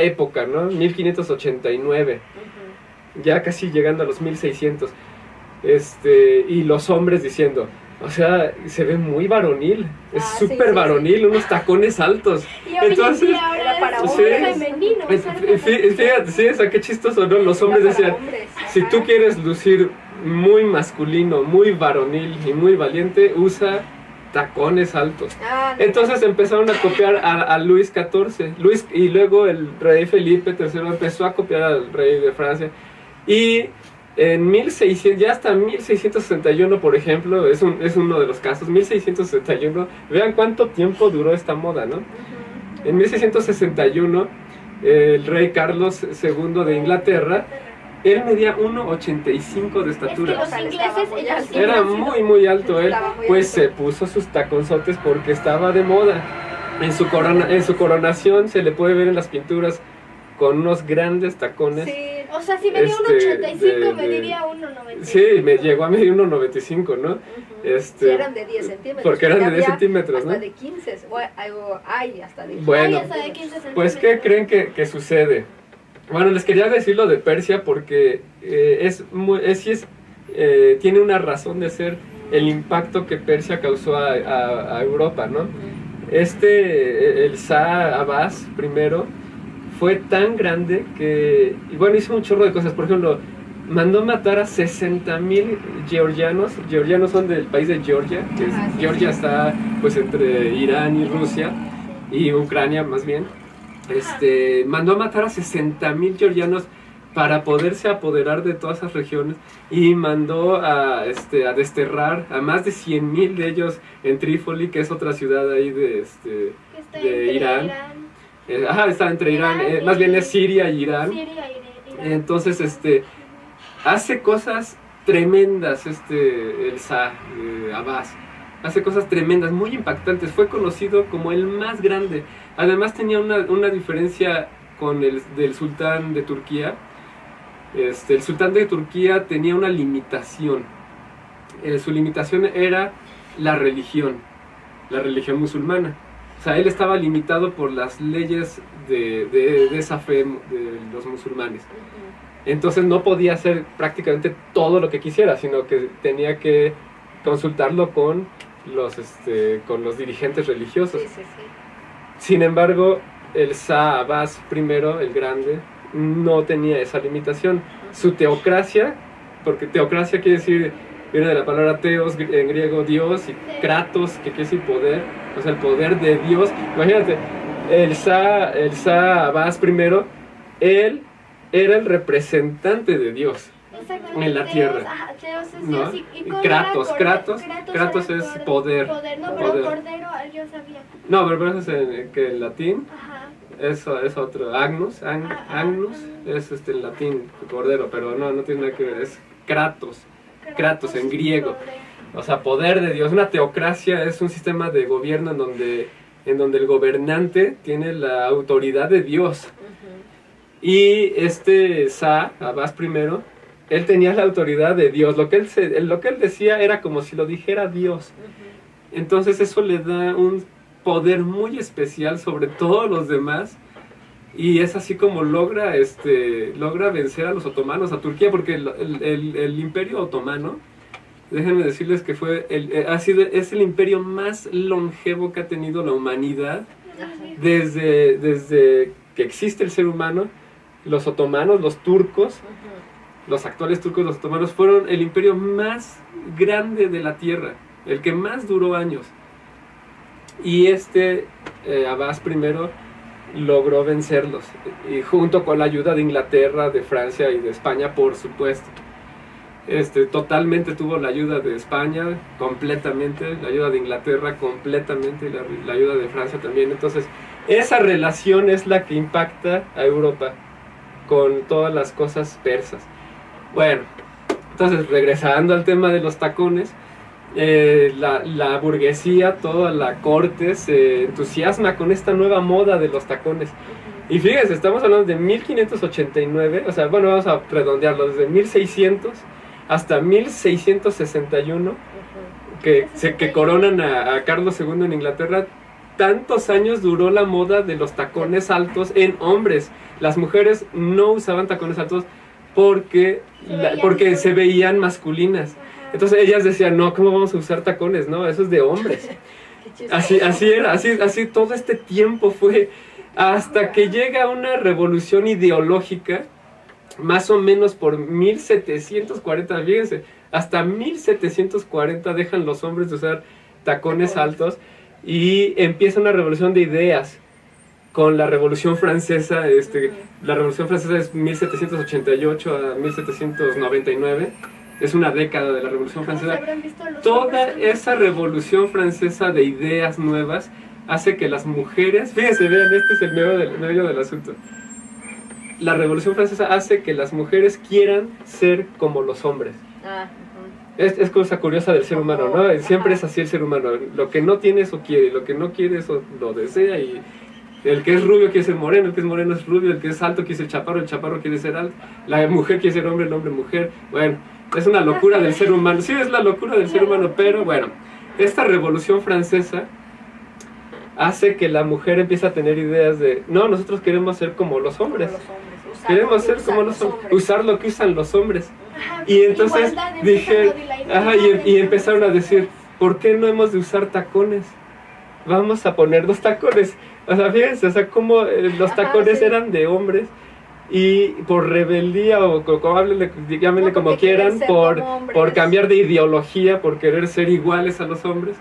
época, ¿no? 1589, ya casi llegando a los 1600, y los hombres diciendo, o sea, se ve muy varonil, es súper sí, varonil, sí. unos tacones altos. Y hoy Entonces, en día ahora era para es hombres. femenino. Fíjate, sí, o sea, qué chistoso, ¿no? Los hombres decían, si tú quieres lucir muy masculino, muy varonil y muy valiente, usa tacones altos. Entonces empezaron a copiar a Luis XIV, y luego el rey Felipe III empezó a copiar al rey de Francia, y en 1600, ya hasta 1661, por ejemplo, es uno de los casos, 1661, vean cuánto tiempo duró esta moda, ¿no? En 1661, el rey Carlos II de Inglaterra, él medía 1,85 de estatura. Es que los ingleses Era muy alto él, pues se puso sus taconzotes porque estaba de moda. En su coronación se le puede ver en las pinturas con unos grandes tacones. Sí. O sea, si medía 1,85, mediría 1,95. Sí, me llegó a medir 1,95, ¿no? Sí, eran de 10 centímetros. Porque eran de 10 centímetros, ¿no? Hasta de 15, hay hasta de 15. Bueno, Hasta de 15 pues ¿qué creen que sucede? Bueno, les quería decir lo de Persia porque tiene una razón de ser el impacto que Persia causó a Europa, ¿no? El Shah Abbas primero fue tan grande que, y bueno, hizo un chorro de cosas. Por ejemplo, mandó matar a 60,000 georgianos. Georgianos son del país de Georgia, que es, Georgia está pues entre Irán y Rusia, y Ucrania más bien. Mandó a matar a 60,000 georgianos para poderse apoderar de todas esas regiones, y mandó a desterrar a más de 100,000 de ellos en Trípoli, que es otra ciudad ahí de Irán. Está entre Irán, más bien es Siria y Irán. Entonces, hace cosas tremendas el Shah Abbas. Hace cosas tremendas, muy impactantes. Fue conocido como el más grande. Además tenía una diferencia con del sultán de Turquía. El sultán de Turquía tenía una limitación. Su limitación era la religión musulmana. O sea, él estaba limitado por las leyes de esa fe de los musulmanes. Entonces no podía hacer prácticamente todo lo que quisiera, sino que tenía que consultarlo con los dirigentes religiosos. Sí. Sin embargo, el Shah Abbas I, el Grande, no tenía esa limitación. Su teocracia, porque teocracia quiere decir, viene de la palabra teos, en griego Dios, y kratos, que quiere decir poder, o sea, el poder de Dios. Imagínate, el Shah Abbas I, él era el representante de Dios en la tierra. ¿No? Kratos es poder. No, pero cordero, yo sabía. No, pero eso es que en latín. Eso es otro. Agnus es en latín, cordero, pero no tiene nada que ver. Es Kratos en griego. O sea, poder de Dios. Una teocracia es un sistema de gobierno en donde el gobernante tiene la autoridad de Dios. Y Shah Abbas I, él tenía la autoridad de Dios. Lo que él decía era como si lo dijera Dios. Entonces eso le da un poder muy especial sobre todos los demás, y es así como logra vencer a los otomanos, a Turquía, porque el imperio otomano, déjenme decirles que es el imperio más longevo que ha tenido la humanidad desde que existe el ser humano. Los otomanos, los turcos, los actuales turcos, los otomanos, fueron el imperio más grande de la tierra, el que más duró años. Y Abbas I logró vencerlos, y junto con la ayuda de Inglaterra, de Francia y de España, por supuesto. Totalmente tuvo la ayuda de España, completamente, la ayuda de Inglaterra, completamente, y la ayuda de Francia también. Entonces, esa relación es la que impacta a Europa con todas las cosas persas. Bueno, entonces, regresando al tema de los tacones, la burguesía, toda la corte se entusiasma con esta nueva moda de los tacones. Y fíjense, estamos hablando de 1589, o sea, bueno, vamos a redondearlo, desde 1600 hasta 1661, que coronan a Carlos II en Inglaterra. Tantos años duró la moda de los tacones altos en hombres. Las mujeres no usaban tacones altos porque se veían masculinas. Entonces ellas decían, no, ¿cómo vamos a usar tacones? No, eso es de hombres. Así era, así todo este tiempo fue, hasta que llega una revolución ideológica, más o menos por 1740, fíjense, hasta 1740 dejan los hombres de usar tacones altos, y empieza una revolución de ideas con la Revolución Francesa. La Revolución Francesa es 1788 a 1799. Es una década de la Revolución Francesa. Toda esa Revolución Francesa de ideas nuevas hace que las mujeres... Fíjense, vean, este es el medio del asunto. La Revolución Francesa hace que las mujeres quieran ser como los hombres. Es cosa curiosa del ser humano, ¿no? Siempre es así el ser humano. Lo que no tiene, eso quiere. Lo que no quiere, eso lo desea. Y el que es rubio quiere ser moreno. El que es moreno es rubio. El que es alto quiere ser chaparro. El chaparro quiere ser alto. La mujer quiere ser hombre. El hombre mujer. Bueno, es una locura del ser humano. Sí, es la locura del ser humano. Pero bueno, esta Revolución Francesa hace que la mujer empiece a tener ideas de... No, nosotros queremos ser como los hombres. Queremos ser como los hombres. Usar lo que usan los hombres. Y entonces dije, y empezaron a decir, ¿por qué no hemos de usar tacones? Vamos a poner 2 tacones. O sea, fíjense, o sea, como los tacones sí. eran de hombres y por rebeldía o llámenle No, como porque quieran, quieren ser por, como hombres. por cambiar de ideología, por querer ser iguales a los hombres,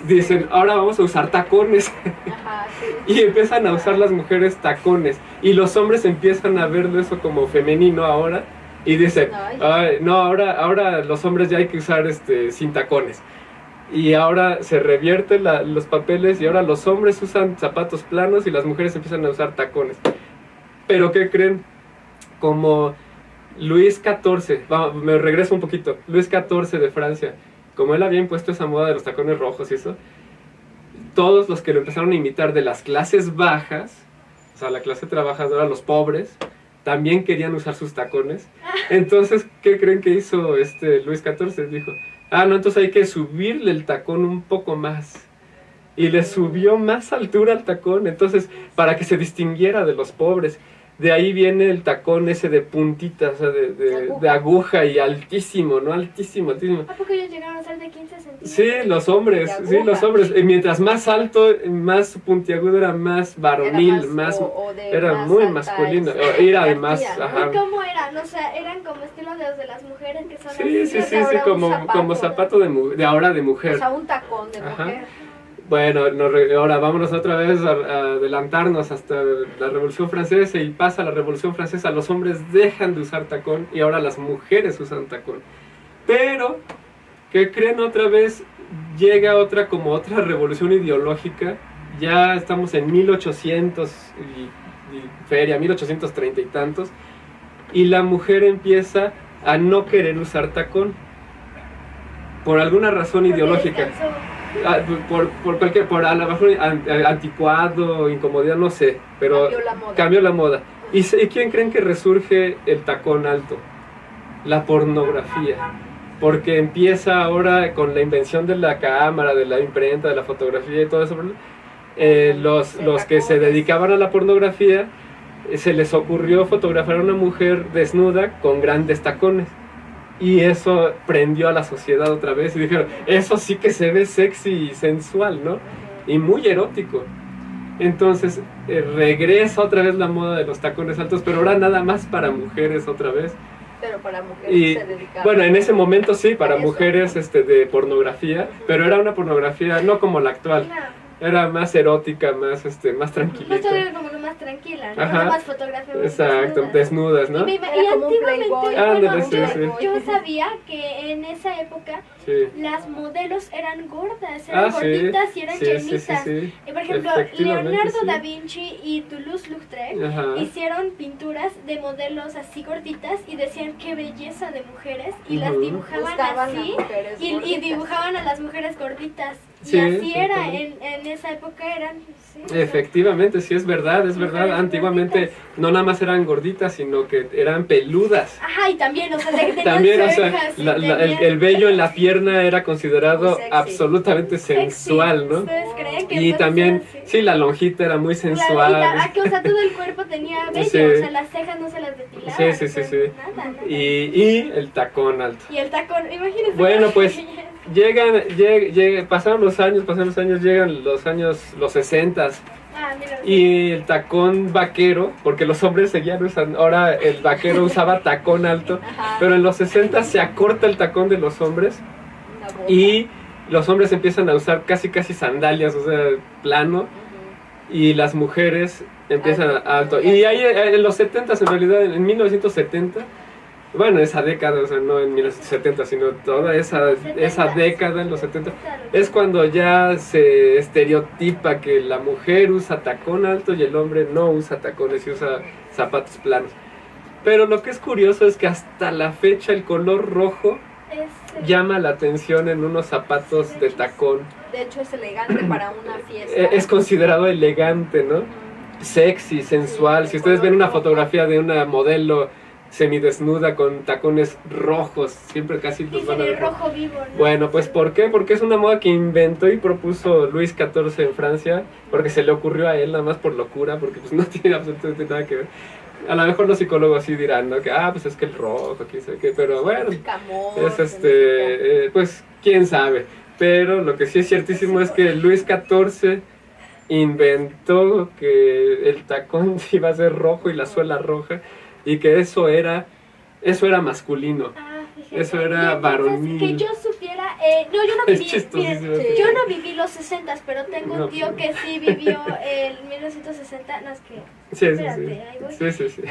dicen, ahora vamos a usar tacones. Ajá, sí. Y empiezan a usar las mujeres tacones. Y los hombres empiezan a verlo eso como femenino ahora. Y dicen, Ay. "Ay, no, ahora los hombres ya hay que usar sin tacones". Y ahora se revierten los papeles y ahora los hombres usan zapatos planos y las mujeres empiezan a usar tacones. Pero ¿qué creen? Como Luis XIV, me regreso un poquito, Luis XIV de Francia, como él había impuesto esa moda de los tacones rojos y eso, todos los que lo empezaron a imitar de las clases bajas, o sea, la clase trabajadora, los pobres, también querían usar sus tacones. Entonces, ¿qué creen que hizo Luis XIV? Dijo, no, entonces hay que subirle el tacón un poco más. Y le subió más altura al tacón, entonces, para que se distinguiera de los pobres. De ahí viene el tacón ese de puntita, o sea, de aguja y altísimo, ¿no? Altísimo, altísimo. ¿A poco ellos llegaron a ser de 15 centímetros? Sí, los hombres, De sí, aguja. los hombres. Mientras más alto, más puntiagudo, era más varonil, era más muy alta, masculino. este, Era además, jerarquía, ¿no? ajá. ¿Y cómo eran? O sea, eran como estilo de los de las mujeres que son Sí, así. sí, o sí, sea, sí, ahora un como zapato de ahora de O mujer. sea, un tacón de Ajá. mujer. Bueno, ahora vámonos otra vez a adelantarnos hasta la Revolución Francesa y pasa la Revolución Francesa, los hombres dejan de usar tacón y ahora las mujeres usan tacón. Pero, ¿qué creen? Otra vez llega otra revolución ideológica, ya estamos en 1800 y feria, 1830 y tantos, y la mujer empieza a no querer usar tacón por alguna razón ideológica. Por a lo mejor anticuado, incomodidad, no sé, pero cambió la moda. ¿Y quién creen que resurge el tacón alto? La pornografía. Porque empieza ahora con la invención de la cámara, de la imprenta, de la fotografía y todo eso. Los que se dedicaban a la pornografía, se les ocurrió fotografiar a una mujer desnuda con grandes tacones. Y eso prendió a la sociedad otra vez y dijeron, eso sí que se ve sexy y sensual, ¿no? Y muy erótico. Entonces regresa otra vez la moda de los tacones altos, pero ahora nada más para mujeres otra vez. Pero para mujeres Y se dedicaban. bueno, en ese momento sí, para ¿A eso? mujeres de pornografía, pero era una pornografía no como la actual. No, Era más erótica, más más tranquilita. todavía como que más tranquila, ¿no? Ajá. Más fotografías. Exacto, desnudas, ¿no? Y Era como un antiguamente, Playboy. Ándale, bueno, sí, sí. yo sabía que en esa época Sí. las modelos eran gordas, eran Sí. gorditas y eran Sí, llenitas. sí, sí, sí. Por ejemplo, Efectivamente, Leonardo sí. da Vinci y Toulouse-Lautrec Ajá. hicieron pinturas de modelos así gorditas y decían qué belleza de mujeres y las Ujú. dibujaban Gustaban así las mujeres y gorditas. dibujaban a las mujeres gorditas. Sí, y así era, exactamente. en esa época eran... sí, o sea, Efectivamente, sí es verdad, es verdad. Mujeres Antiguamente gorditas. no nada más eran gorditas, sino que eran peludas. Ajá, y también, o sea, de que tenían También, o sea, cejas y el vello en la pierna era considerado Muy sexy. absolutamente sexy. sensual, ¿no? ¿Ustedes creen que Y puede también, ser así? sí, la lonjita era muy Claro, sensual. o sea, todo el cuerpo tenía vello, Sí. o sea, las cejas no se las depilaban. Sí, sí, o sea, sí, sí. Nada. Y el tacón alto. Y el tacón, imagínense. Bueno, qué pues, belleza. pasaron los años, llegan los 60s. Ah, mira. Y el tacón vaquero, porque los hombres seguían usando, ahora el vaquero usaba tacón alto, Ajá. pero en los 60 se acorta el tacón de los hombres Una bota. y los hombres empiezan a usar casi sandalias, o sea, plano, Ujú. y las mujeres empiezan Alto. alto. Y ahí en los 70 en realidad, en 1970, bueno, esa década, o sea, no en 1970, sino toda esa década, en los 70, es cuando ya se estereotipa que la mujer usa tacón alto y el hombre no usa tacones y usa zapatos planos. Pero lo que es curioso es que hasta la fecha el color rojo llama la atención en unos zapatos de tacón. De hecho, es elegante para una fiesta. Es considerado elegante, ¿no? Ujú. Sexy, sensual. Sí, Si ustedes color ven una rojo. fotografía de una modelo semidesnuda con tacones rojos, siempre casi los Dicen van a el ver. rojo vivo, ¿no? Bueno, pues ¿por qué? Porque es una moda que inventó y propuso Luis XIV en Francia, porque se le ocurrió a él nada más por locura, porque pues no tiene absolutamente nada que ver. A lo mejor los psicólogos sí dirán, ¿no? Que pues es que el rojo, quién sabe qué, pero bueno, Camor, es pues quién sabe. Pero lo que sí es ciertísimo es que Luis XIV inventó que el tacón iba a ser rojo y la suela roja y que eso era masculino. Fíjate. Eso era Y entonces, varonil. que yo supiera, no, yo no Es viví, chistosísimo. miren, yo no viví los 60s, pero tengo No. un tío que sí vivió el 1960, no es que, Sí, espérate, ahí voy. sí.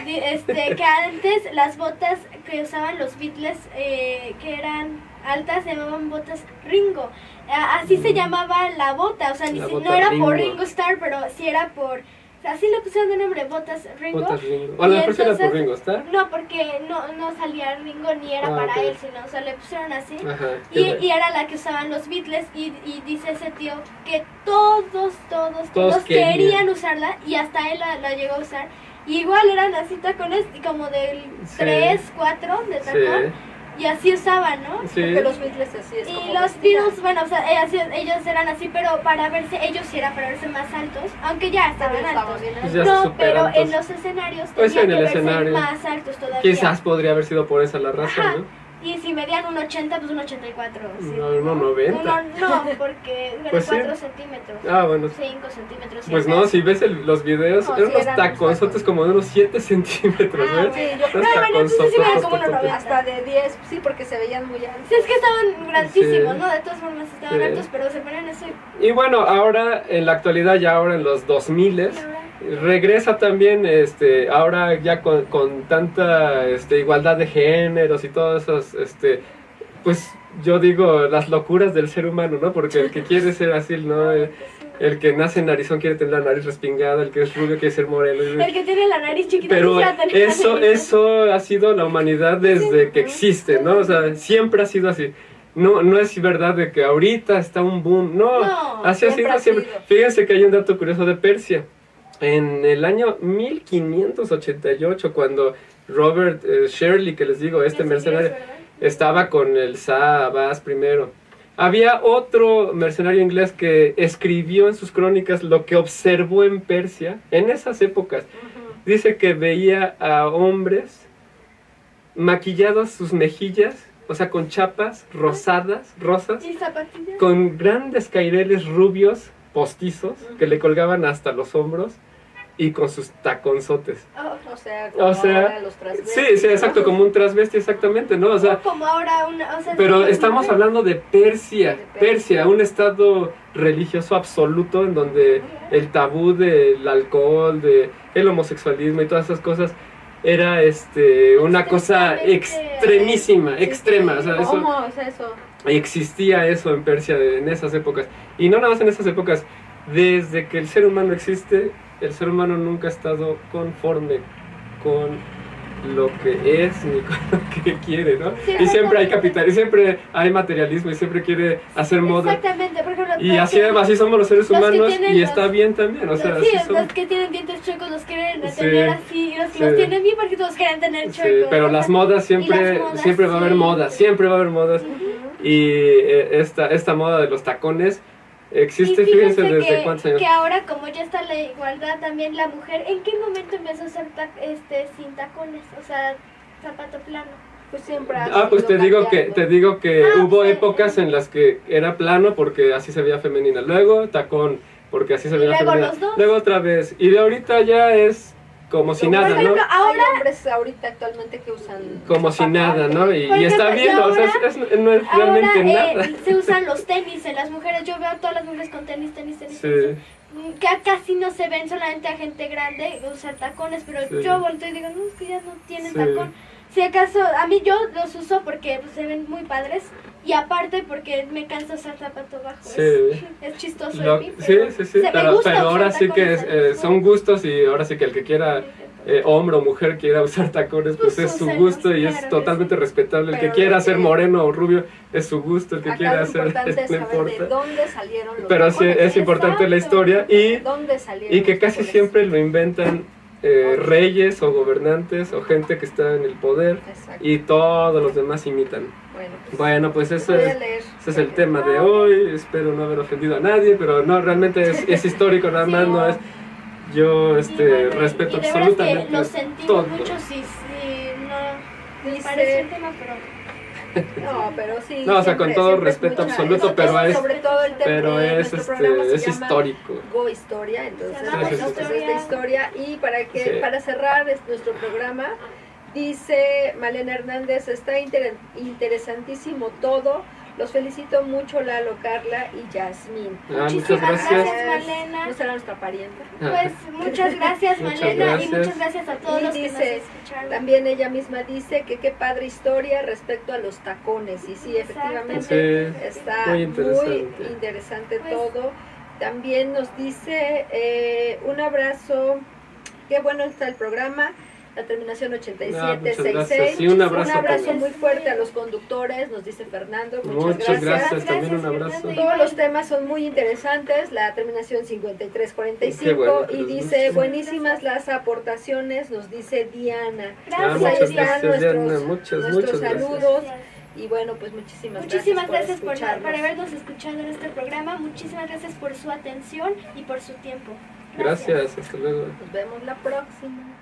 Que antes las botas que usaban los Beatles, que eran altas, se llamaban botas Ringo. Así se llamaba la bota, o sea, La no bota era Ringo. por Ringo Starr, pero sí era por... Así le pusieron de nombre, botas Ringo. Botas Ringo. O a lo Y mejor sí era por entonces- Ringo, ¿está? No, porque no salía Ringo ni era para Ok. él, sino, o sea, le pusieron así. Ajá. Y era la que usaban los Beatles y dice ese tío que todos querían. querían usarla y hasta él la llegó a usar. Y igual eran así tacones como del Sí. 3, 4 de tacón y así usaban, ¿no? Sí. Porque los Beatles así es Y como los vestían. Beatles, bueno, o sea, ellos eran así, pero para verse, ellos sí eran para verse más altos, aunque ya estaban Estaban altos. bien Pues altos. ya No, súper pero altos. en los escenarios Pues tenían en el que verse escenario. más altos todavía. Quizás podría haber sido por esa la razón, Ajá. ¿no? Y si medían un 80, pues un 84. Sí. No, 1,90. No, porque eran Pues sí. 4 centímetros. Ah, bueno. 5 centímetros. Pues si no, acaso. si ves los videos, No, eran sí, unos eran unos taconzotes tacos. como de unos 7 centímetros, Ah, ¿ves? Sí, yo Unos creo bueno, entonces sí eran como taconzotototototes. 1,90. hasta de 10, sí, porque se veían muy altos. Sí, es que estaban grandísimos, Sí. ¿no? De todas formas estaban Sí. altos, pero se ponían eso Y bueno, ahora, en la actualidad, ya ahora en los 2000 regresa también, ahora ya con tanta igualdad de géneros y todas esas, pues yo digo, las locuras del ser humano, ¿no? Porque el que quiere ser así, ¿no? El que nace en narizón quiere tener la nariz respingada, el que es rubio quiere ser moreno. El que tiene la nariz chiquita Pero quisiera tener la eso, nariz. eso ha sido la humanidad desde que existe, ¿no? O sea, siempre ha sido así. No es verdad de que ahorita está un boom, no, No, así ha siempre sido ha siempre. sido. Fíjense que hay un dato curioso de Persia. En el año 1588, cuando Robert Shirley, que les digo, Eso mercenario, es verdad. estaba con el Shah Abbas I. Había otro mercenario inglés que escribió en sus crónicas lo que observó en Persia en esas épocas. Dice que veía a hombres maquillados sus mejillas, o sea, con chapas rosas, ¿Y zapatillas? con grandes caireles rubios postizos que le colgaban hasta los hombros y con sus taconzotes. Oh, O sea, como O sea, ahora los transvestis, sí, exacto, ¿no? como un transvesti exactamente, ¿no? O sea, como ahora una... O sea, pero sí, estamos sí. hablando de Persia, De Persia. un estado religioso absoluto en donde el tabú del alcohol, el homosexualismo y todas esas cosas era una cosa extremísima, Sí, extrema, o sea, eso ¿Cómo es eso? existía eso en Persia en esas épocas. Y no nada más en esas épocas, desde que el ser humano existe, el ser humano nunca ha estado conforme con lo que es ni con lo que quiere, ¿no? Sí, Y siempre hay exactamente. capital, y siempre hay materialismo, y siempre quiere hacer moda. Exactamente, por ejemplo... Y así somos los seres los que humanos, tienen y los- está bien también, o sea, sí, así somos. los que tienen dientes chuecos los quieren Sí, tener así, y los que sí. los tienen bien porque todos quieren tener Sí, chuecos. pero ¿no? las modas siempre, Y las modas, siempre va a haber sí. modas, siempre va a haber modas. Y esta moda de los tacones existe, Y fíjense, desde que, cuántos años. que ahora como ya está la igualdad también la mujer, ¿en qué momento empezó a usar sin tacones? O sea, zapato plano. Pues siempre ha Ah, pues sido te digo cambiando. que Ah, hubo sí. épocas en las que era plano porque así se veía femenina. Luego tacón porque así se Y veía luego femenina. los dos. Luego otra vez. Y de ahorita ya es como si Por nada, ¿no? ejemplo, ahora- Hay hombres ahorita actualmente que usan Como si zapatos nada, ¿no? altos. Y Por está ejemplo, bien, y o sea, ahora- no es realmente Ahora nada. se usan los tenis en las mujeres. Yo veo a todas las mujeres con tenis. Sí. Que casi no se ven, solamente a gente grande usar tacones, pero Sí. yo volteo y digo, no, es que ya no tienen Sí. tacón. Si acaso, a mí yo los uso porque pues, se ven muy padres y aparte porque me cansa usar zapato bajo. Sí. Es chistoso Lo- de mí. sí, Pero sí, sí, me pero gusta usar ahora sí que tacones, son gustos y ahora sí que el que quiera, hombre o mujer quiera usar tacones, pues Pues es su úsenlos, gusto y claro es que totalmente respetable. El que Pero quiera lo ser que- moreno o rubio es su gusto, el que Acá quiera lo hacer importante es no saber de importa. dónde salieron los Pero sí tacones, es importante la Exacto. historia ¿de dónde salieron y que los casi tacones? siempre lo inventan reyes o gobernantes o gente que está en el poder Exacto. y todos los demás imitan. Bueno, pues eso voy a es... leer. Ese es el tema de hoy, espero no haber ofendido a nadie, pero no, realmente es histórico nada más, Sí. no es... Yo Y bueno, respeto y de absolutamente verdad que lo sentimos todo. mucho si no Dice- parece un tema, pero No, pero sí. No, o sea, con siempre- todo siempre es respeto mucha- absoluto, no, pero es, sobre todo el tema pero de es, nuestro programa se es llama histórico. Go Historia, entonces Se llama bueno, Go pues es de historia. Y para que Sí. para cerrar nuestro programa, dice Malena Hernández, está interesantísimo todo. Los felicito mucho, Lalo, Carla y Yasmín. Ah, muchas Muchísimas gracias. Malena. ¿No será nuestra parienta? Pues muchas gracias, Muchas Malena, y gracias. muchas gracias a todos Y los que nos dice, escucharon. también ella misma dice que qué padre historia respecto a los tacones. Y sí, efectivamente Sí, está muy muy interesante. interesante Pues- todo. También nos dice un abrazo, qué bueno está el programa. La terminación muchas 8766. gracias. Sí, un abrazo también. muy fuerte a los conductores, nos dice Fernando. Muchas gracias, también un abrazo. Fernando. Todos los temas son muy interesantes. La terminación 5345 Qué bueno que y les dice guste. buenísimas las aportaciones, nos dice Diana. Gracias, Pues ahí muchas están gracias, Diana, nuestros, muchas nuestros gracias. saludos. Y bueno, pues muchísimas Gracias por escucharnos. habernos escuchado en este programa. Muchísimas gracias por su atención y por su tiempo. Gracias, hasta luego. Nos vemos la próxima.